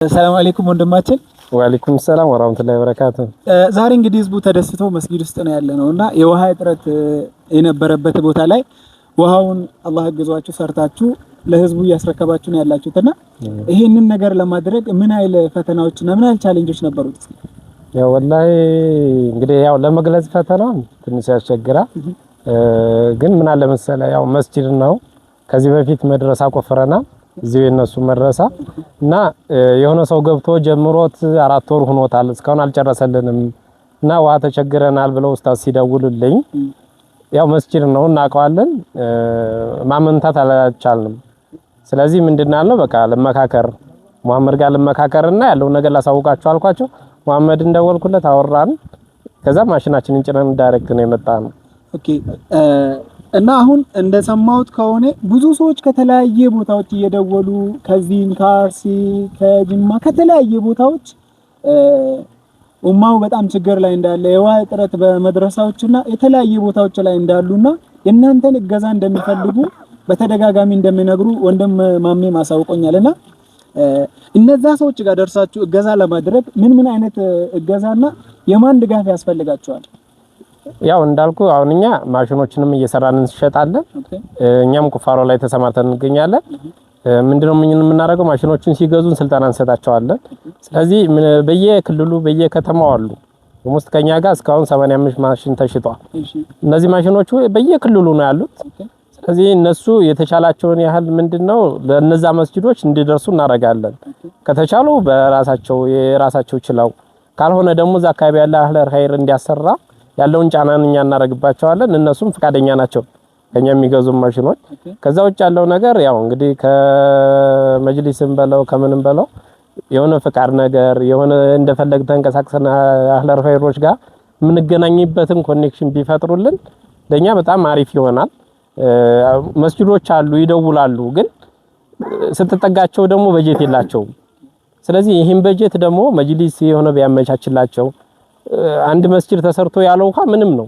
ሰላም አለይኩም ወንድማችን። ወአለይኩም ሰላም ወራህመቱላሂ ወበረካቱ። ዛሬ እንግዲህ ህዝቡ ተደስቶ መስጊድ ውስጥ ነው ያለነውና የውሃ እጥረት የነበረበት ቦታ ላይ ውሃውን አላህ አግዟችሁ ሰርታችሁ ለህዝቡ እያስረከባችሁ ነው ያላችሁትና ይሄንን ነገር ለማድረግ ምን አይል ፈተናዎችና ምን አይል ቻሌንጆች ነበሩት? ያው ወላሂ እንግዲህ ያው ለመግለጽ ፈተናው ትንሽ ያስቸግራል። ግን ምን አለ መሰለህ ያው መስጊድ ነው ከዚህ በፊት መድረሳ ቆፍረናል እዚህ የነሱ መድረሳ እና የሆነ ሰው ገብቶ ጀምሮት 4 ወር ሆኖታል እስካሁን አልጨረሰልንም እና ውሃ ተቸግረናል ብለው ኡስታዝ ሲደውሉልኝ ያው መስጊድ ነው እናውቀዋለን ማመንታት አልቻልንም። ስለዚህ ምንድነው በቃ ለመካከር መሐመድ ጋር ለመካከርና ያለው ነገር ላሳውቃቸው አልኳቸው። መሐመድ እንደወልኩለት አወራን ከዛ ማሽናችንን ጭነን ዳይሬክት ነው የመጣነው። ኦኬ እና አሁን እንደሰማሁት ከሆነ ብዙ ሰዎች ከተለያየ ቦታዎች እየደወሉ ከዚህም ከአርሲ ከጅማ ከተለያየ ቦታዎች ኡማው በጣም ችግር ላይ እንዳለ የውሃ እጥረት በመድረሳዎችና የተለያየ ቦታዎች ላይ እንዳሉና የእናንተን እገዛ እንደሚፈልጉ በተደጋጋሚ እንደሚነግሩ ወንድም ማሜ ማሳውቆኛልና እነዛ ሰዎች ጋር ደርሳችሁ እገዛ ለማድረግ ምን አይነት እገዛና የማን ድጋፍ ያስፈልጋቸዋል? ያው እንዳልኩ አሁንኛ ማሽኖችንም እየሰራን እንሸጣለን። እኛም ቁፋሮ ላይ ተሰማርተን እንገኛለን። ምንድነው ምን የምናደርገው ማሽኖችን ሲገዙን ስልጠና እንሰጣቸዋለን። ስለዚህ በየክልሉ በየከተማው አሉ ውስጥ ከኛ ጋር እስካሁን 85 ማሽን ተሽጧል። እነዚህ ማሽኖች በየክልሉ ነው ያሉት። ስለዚህ እነሱ የተቻላቸውን ያህል ምንድነው ለነዛ መስጊዶች እንዲደርሱ እናደርጋለን። ከተቻሉ የራሳቸው ችለው ካልሆነ ደግሞ እዛ አካባቢ ያለ አህለ ኸይር እንዲያሰራ ያለውን ጫናን እኛ እናረግባቸዋለን። እነሱም ፍቃደኛ ናቸው ከኛ የሚገዙ ማሽኖች። ከዛ ውጭ ያለው ነገር ያው እንግዲህ ከመጅሊስም በለው ከምንም በለው የሆነ ፍቃድ ነገር የሆነ እንደፈለግ ተንቀሳቅሰን አህለ ኸይሮች ጋር የምንገናኝበትን ኮኔክሽን ቢፈጥሩልን ለኛ በጣም አሪፍ ይሆናል። መስጊዶች አሉ ይደውላሉ፣ ግን ስትጠጋቸው ደግሞ በጀት የላቸውም። ስለዚህ ይሄን በጀት ደግሞ መጅሊስ የሆነ ቢያመቻችላቸው አንድ መስጊድ ተሰርቶ ያለው ውሃ ምንም ነው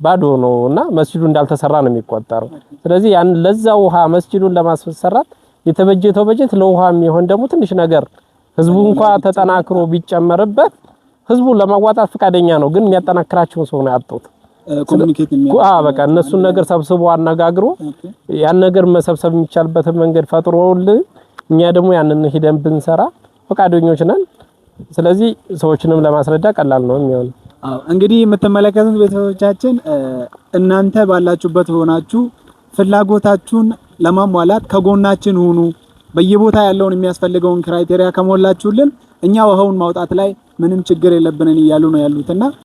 ባዶ ነውና መስጊዱ እንዳልተሰራ ነው የሚቆጠረው። ስለዚህ ያን ለዛ ውሃ መስጊዱን ለማስፈሰራት የተበጀተው በጀት ለውሃ የሚሆን ደግሞ ትንሽ ነገር ህዝቡ እንኳን ተጠናክሮ ቢጨመርበት ህዝቡ ለማዋጣት ፍቃደኛ ነው፣ ግን የሚያጠናክራቸው ሰው ነው ያጣው። ኮሙኒኬት በቃ እነሱን ነገር ሰብስቦ አነጋግሮ ያን ነገር መሰብሰብ የሚቻልበትን መንገድ ፈጥሮልን እኛ ደግሞ ያንን ሄደን ብንሰራ ፍቃደኞች ነን። ስለዚህ ሰዎችንም ለማስረዳ ቀላል ነው የሚሆነው። እንግዲህ የምትመለከቱት ቤተሰቦቻችን እናንተ ባላችሁበት ሆናችሁ ፍላጎታችሁን ለማሟላት ከጎናችን ሁኑ። በየቦታ ያለውን የሚያስፈልገውን ክራይቴሪያ ከሞላችሁልን እኛ ውሃውን ማውጣት ላይ ምንም ችግር የለብንም እያሉ ነው ያሉትና